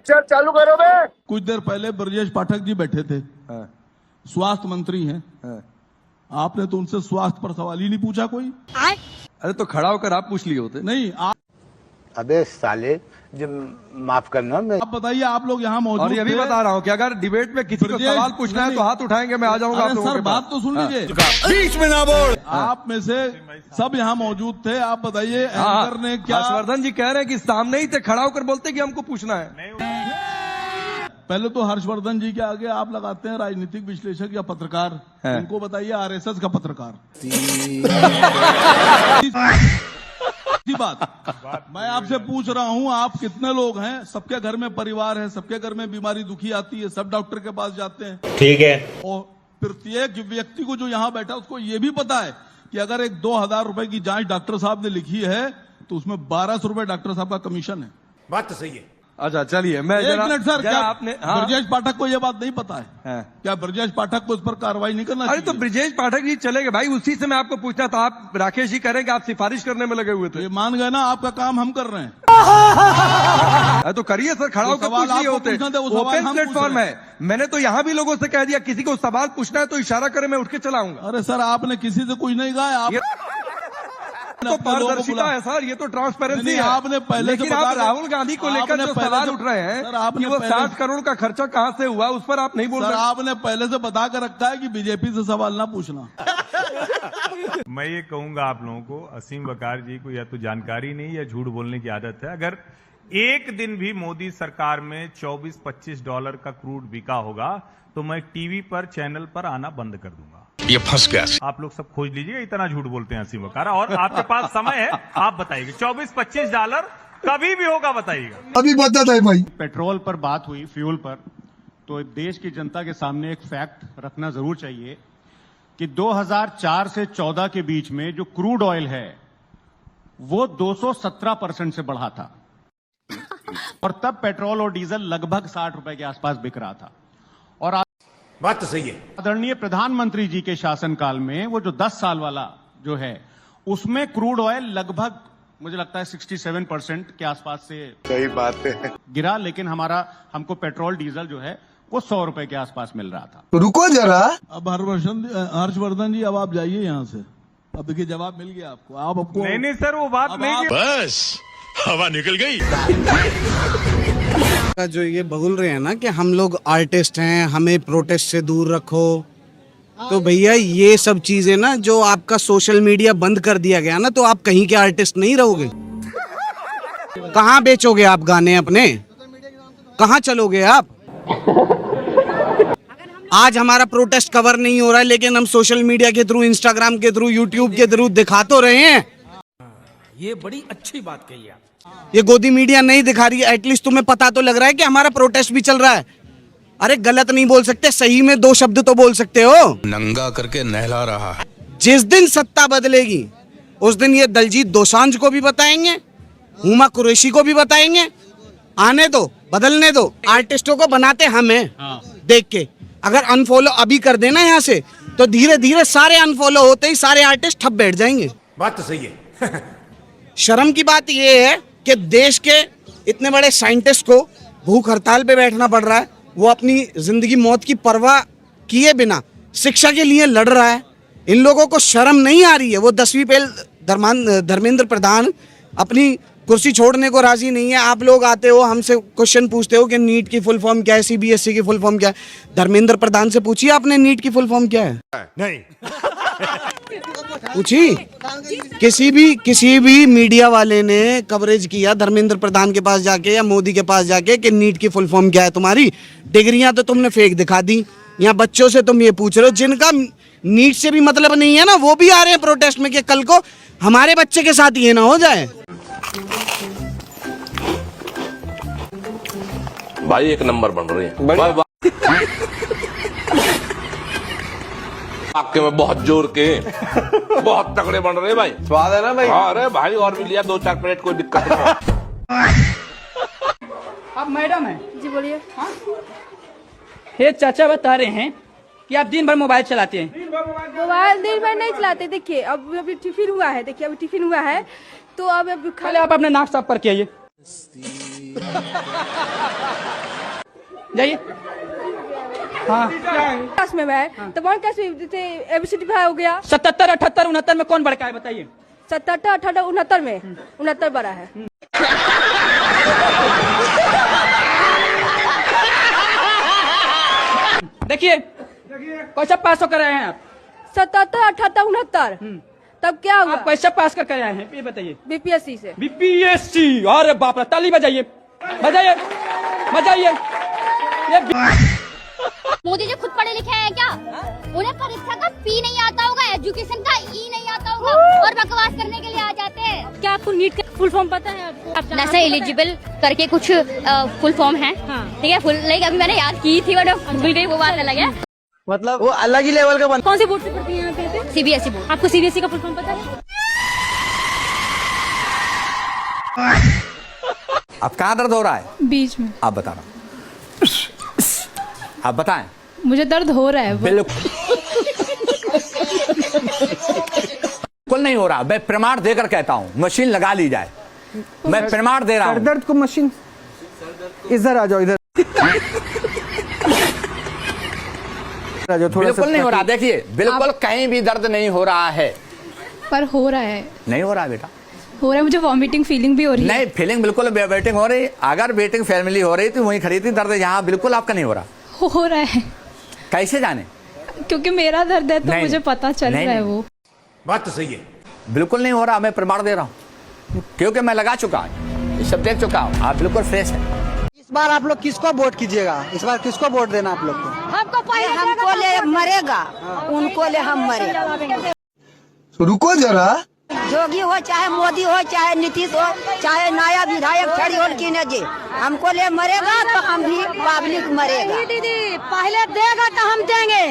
Picture चालू करो बे। कुछ देर पहले ब्रजेश पाठक जी बैठे थे, स्वास्थ्य मंत्री हैं। आपने तो उनसे स्वास्थ्य पर सवाल ही नहीं पूछा कोई। अरे तो खड़ा होकर आप पूछ लिए होते। नहीं आप अबे साले, जब माफ करना, मैं आप बताइए, आप लोग यहाँ मौजूद और ये भी थे। बता रहा हूँ कि अगर डिबेट में किसी को ब्रजेश, सवाल पूछना है तो हाथ उठाएंगे, मैं आ जाऊंगा आप अरे लोगों सर के पास। बात तो सुन लीजिए। बीच में ना बोल। आप में से सब यहाँ मौजूद थे, आप बताइए एंकर ने क्या। हर्षवर्धन जी कह रहे हैं कि सामने ही थे, खड़ा होकर बोलते कि हमको पूछना है। पहले तो हर्षवर्धन जी के आगे आप लगाते हैं राजनीतिक विश्लेषक या पत्रकार, उनको बताइए आरएसएस का पत्रकार। बात मैं आपसे पूछ रहा हूं, आप कितने लोग हैं? सबके घर में परिवार है, सबके घर में बीमारी दुखी आती है, सब डॉक्टर के पास जाते हैं, ठीक है। और प्रत्येक व्यक्ति को जो यहाँ बैठा उसको ये भी पता है कि अगर एक 2000 रुपए की जांच डॉक्टर साहब ने लिखी है तो उसमें 1200 रुपए डॉक्टर साहब का कमीशन है। बात तो सही है। अच्छा चलिए, मैं एक मिनट सर, क्या आपने ब्रजेश पाठक को यह बात नहीं पता है? क्या ब्रजेश पाठक को इस पर कार्रवाई नहीं करना अरे चाहिए? तो ब्रजेश पाठक जी चले गए भाई, उसी से मैं आपको पूछना था। आप राकेश जी कह रहे हैं कि आप सिफारिश करने में लगे हुए थे। ये मान गए ना, आपका काम हम कर रहे हैं। अरे तो करिए सर, खड़ा होकर पूछ लिए होते। ओपन प्लेटफॉर्म है, मैंने तो यहाँ भी लोगों से कह दिया किसी को सवाल पूछना है तो इशारा करे, मैं उठ के चलाऊंगा। अरे सर, आपने किसी से कुछ नहीं कहा, आप तो पारदर्शिता है सर, ये तो ट्रांसपेरेंसी है। आपने पहले लेकिन आप राहुल गांधी को लेकर जो सवाल उठ रहे हैं कि वो 60 करोड़ का खर्चा कहां से हुआ, उस पर आप नहीं बोल रहे। आपने पहले से बता कर रखा है कि बीजेपी से सवाल ना पूछना। मैं ये कहूंगा आप लोगों को, असीम वकार जी को या तो जानकारी नहीं या झूठ बोलने की आदत है। अगर एक दिन भी मोदी सरकार में $24-25 का क्रूड बिका होगा तो मैं टीवी पर, चैनल पर आना बंद कर दूंगा। ये फंस गया। आप लोग सब खोज लीजिए, इतना झूठ बोलते हैं असीम वकार। और आपके पास समय है, आप बताइए $24-25 कभी भी होगा, बताइएगा। अभी बता था भाई। पेट्रोल पर बात हुई, फ्यूल पर, तो देश की जनता के सामने एक फैक्ट रखना जरूर चाहिए कि 2004 से 14 के बीच में जो क्रूड ऑयल है वो 217% से बढ़ा था, और तब पेट्रोल और डीजल लगभग 60 रुपए के आसपास बिक रहा था। और बात तो सही है। आदरणीय प्रधानमंत्री जी के शासनकाल में वो जो 10 साल वाला जो है, उसमें क्रूड ऑयल लगभग मुझे लगता है 67% के आसपास से सही बात है गिरा, लेकिन हमको पेट्रोल डीजल जो है वो 100 रुपए के आसपास मिल रहा था। रुको जरा। अब हर्षवर्धन जी, अब आप जाइए यहाँ से। अब देखिए जवाब मिल गया आपको। आपको नहीं सर, वो बात नहीं। बस हवा निकल गई। जो ये बोल रहे हैं ना कि हम लोग आर्टिस्ट हैं, हमें प्रोटेस्ट से दूर रखो, तो भैया ये सब चीजें ना, जो आपका सोशल मीडिया बंद कर दिया गया ना, तो आप कहीं के आर्टिस्ट नहीं रहोगे। कहाँ बेचोगे आप गाने अपने? कहाँ चलोगे आप? आज हमारा प्रोटेस्ट कवर नहीं हो रहा है, लेकिन हम सोशल मीडिया के थ्रू, इंस्टाग्राम के थ्रू, यूट्यूब के थ्रू दिखा तो रहे हैं। ये बड़ी अच्छी बात कही आप। ये गोदी मीडिया नहीं दिखा रही है, एटलीस्ट तुम्हें पता तो लग रहा है कि हमारा प्रोटेस्ट भी चल रहा है। अरे गलत नहीं बोल सकते, सही में 2 शब्द तो बोल सकते हो। नंगा करके नहला रहा है। जिस दिन सत्ता बदलेगी उस दिन ये दलजीत दोसांझ को भी बताएंगे, हुमा कुरैशी को भी बताएंगे। आने दो, बदलने दो। आर्टिस्टों को बनाते हम हैं देख के। अगर अनफॉलो अभी कर देना यहाँ से, तो धीरे धीरे सारे अनफॉलो होते ही सारे आर्टिस्ट ठप बैठ जाएंगे। बात तो सही है। शर्म की बात यह है कि देश के इतने बड़े साइंटिस्ट को भूख हड़ताल पे बैठना पड़ रहा है। वो अपनी जिंदगी मौत की परवाह किए बिना शिक्षा के लिए लड़ रहा है। इन लोगों को शर्म नहीं आ रही है। वो 10वीं फेल धर्मेंद्र प्रधान अपनी कुर्सी छोड़ने को राजी नहीं है। आप लोग आते हो, हमसे क्वेश्चन पूछते हो कि नीट की फुल फॉर्म क्या है, सीबीएसई की फुल फॉर्म क्या है। धर्मेंद्र प्रधान से पूछिए आपने नीट की फुल फॉर्म क्या है? नहीं पूछी? किसी भी मीडिया वाले ने कवरेज किया धर्मेंद्र प्रधान के पास जाके या मोदी के पास जाके कि नीट की फुल फॉर्म क्या है तुम्हारी? डिग्रियां तो तुमने फेक दिखा दी। यहाँ बच्चों से तुम ये पूछ रहे हो जिनका नीट से भी मतलब नहीं है ना, वो भी आ रहे हैं प्रोटेस्ट में कि कल को हमारे बच्चे के साथ ये ना हो जाए। भाई एक नंबर बन रही है आपके में बहुत जोर के बहुत तगड़े बन रहे भाई। स्वाद है ना भाई? हाँ अरे भाई, और भी लिया 2-4 प्लेट, कोई दिक्कत नहीं। आप मैडम हैं? जी बोलिए। हाँ? ये चाचा बता रहे हैं कि आप दिन भर मोबाइल चलाते हैं। मोबाइल दिन भर नहीं चलाते। देखिए अब अभी टिफिन हुआ है, देखिए अभी टिफिन हुआ है तो अब पहले आप अपने नाक साफ करके आइए। जाइए। हाँ क्लास में मैं तो 1 क्लास में ABCD हो गया। 77, 78, 69 में कौन बड़का है बताइए? 77, 78, 69 में 69 बड़ा है। देखिए कैसा पास होकर आए हैं आप? 77, 78, 69 तब क्या हुआ? आप कैसे पास कर आए हैं ये बताइए? BPSC से। BPSC, अरे बाप रे, ताली बजाइए बजाइए बजाइए। मोदी जी खुद पढ़े लिखे हैं क्या? उन्हें परीक्षा का P नहीं आता होगा, एजुकेशन का E नहीं आता होगा और बकवास करने के लिए आ जाते हैं। क्या आपको नीट का फुल फॉर्म पता है? आपको नैशनल एलिजिबल करके कुछ फुल फॉर्म है, ठीक है, फुल लाइक अभी मैंने याद की थी बट भूल गई, वो बात अलग है। मतलब वो अलग ही लेवल का कौन सी बोर्ड से पढ़ती हैं आप? CBSE board. आपको CBSE का फुल फॉर्म पता है? अब कहाँ दर्द हो रहा है? बीच में। आप बता रहा आप बताएं। मुझे दर्द हो रहा है। बिल्कुल नहीं हो रहा। मैं प्रमाण देकर कहता हूँ, मशीन लगा ली जाए। मैं प्रमाण दे रहा हूँ। दर्द को मशीन, इधर आ जाओ, इधर बिल्कुल नहीं हो रहा। देखिए बिल्कुल कहीं भी दर्द नहीं हो रहा है। पर हो रहा है। नहीं हो रहा बेटा, हो रहा है। मुझे वॉमिटिंग फीलिंग भी हो रही है। नहीं, फीलिंग बिल्कुल वेटिंग हो रही। अगर वेटिंग फैमिली हो रही तो वहीं खड़ी थी। दर्द यहाँ बिल्कुल आपका नहीं हो रहा। हो रहा है। कैसे जाने? क्योंकि मेरा दर्द है तो नहीं, मुझे पता चल रहा है। वो बात तो सही है। बिल्कुल नहीं हो रहा। मैं प्रमाण दे रहा हूँ क्योंकि मैं लगा चुका हूँ, ये सब देख चुका हूँ। आप बिल्कुल फ्रेश है। इस बार आप लोग किसको वोट कीजिएगा? इस बार किसको वोट देना आप लोग को? हमको हमको ले मरेगा, उनको ले हम मरेगा। रुको जरा, जोगी हो चाहे मोदी हो चाहे नीतीश हो चाहे नया विधायक खड़ी हो कि न जी, हमको ले मरेगा तो हम भी पब्लिक मरेगा। दीदी पहले देगा तो हम देंगे।